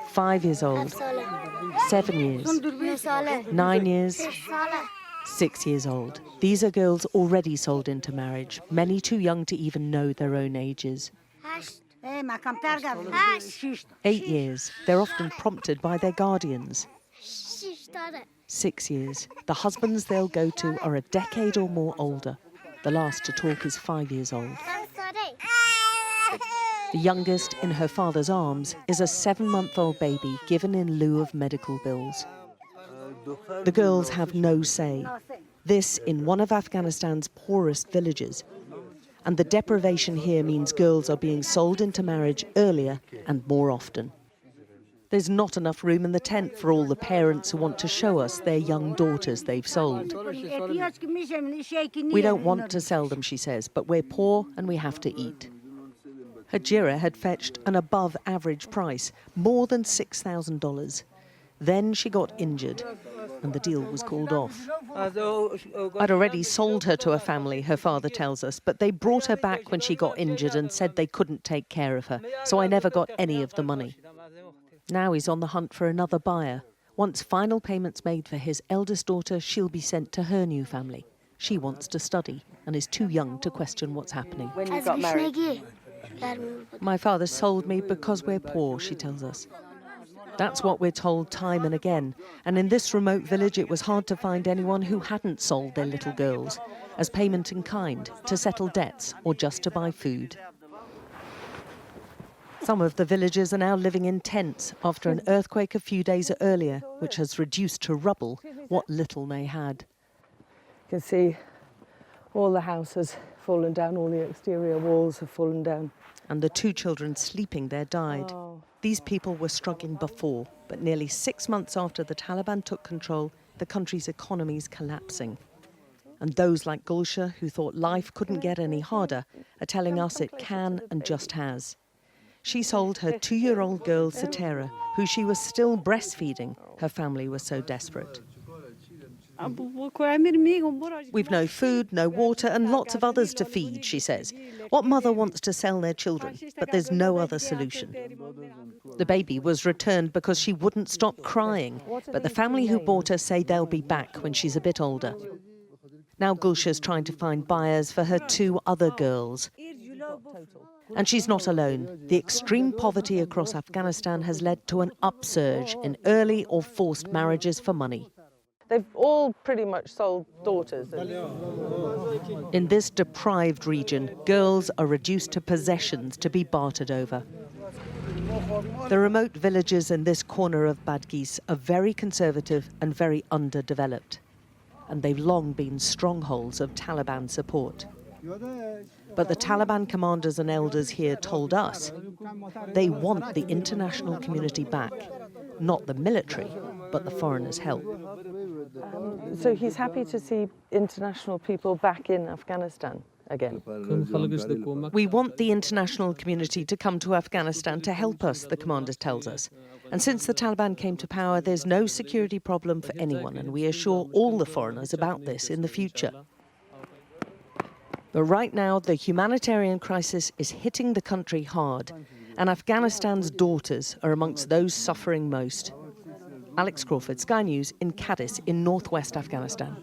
5 years old, 7 years, 9 years, 6 years old. These are girls already sold into marriage, many too young to even know their own ages. 8 years, they're often prompted by their guardians. 6 years, the husbands they'll go to are a decade or more older. The last to talk is 5 years old. The youngest, in her father's arms, is a 7-month-old baby given in lieu of medical bills. The girls have no say. This in one of Afghanistan's poorest villages. And the deprivation here means girls are being sold into marriage earlier and more often. There's not enough room in the tent for all the parents who want to show us their young daughters they've sold. We don't want to sell them, she says, but we're poor and we have to eat. Hajira had fetched an above-average price, more than $6,000. Then she got injured, and the deal was called off. I'd already sold her to a family, her father tells us, but they brought her back when she got injured and said they couldn't take care of her, so I never got any of the money. Now he's on the hunt for another buyer. Once final payments made for his eldest daughter, she'll be sent to her new family. She wants to study and is too young to question what's happening. When you got married? My father sold me because we're poor, she tells us. That's what we're told time and again. And in this remote village, it was hard to find anyone who hadn't sold their little girls as payment in kind, to settle debts or just to buy food. Some of the villagers are now living in tents after an earthquake a few days earlier, which has reduced to rubble what little they had. You can see all the house has fallen down, all the exterior walls have fallen down. And the 2 children sleeping there died. These people were struggling before, but nearly 6 months after the Taliban took control, the country's economy is collapsing. And those like Gulsha, who thought life couldn't get any harder, are telling us it can and just has. She sold her 2-year-old girl, Satera, who she was still breastfeeding. Her family was so desperate. We've no food, no water, and lots of others to feed, she says. What mother wants to sell their children? But there's no other solution. The baby was returned because she wouldn't stop crying, but the family who bought her say they'll be back when she's a bit older. Now Gulsha's trying to find buyers for her 2 other girls. And she's not alone. The extreme poverty across Afghanistan has led to an upsurge in early or forced marriages for money. They've all pretty much sold daughters. In this deprived region, girls are reduced to possessions to be bartered over. The remote villages in this corner of Badghis are very conservative and very underdeveloped. And they've long been strongholds of Taliban support. But the Taliban commanders and elders here told us they want the international community back, not the military, but the foreigners' help. So he's happy to see international people back in Afghanistan again. We want the international community to come to Afghanistan to help us, the commander tells us. And since the Taliban came to power, there's no security problem for anyone, and we assure all the foreigners about this in the future. But right now, the humanitarian crisis is hitting the country hard, and Afghanistan's daughters are amongst those suffering most. Alex Crawford, Sky News in Qadis in northwest Afghanistan.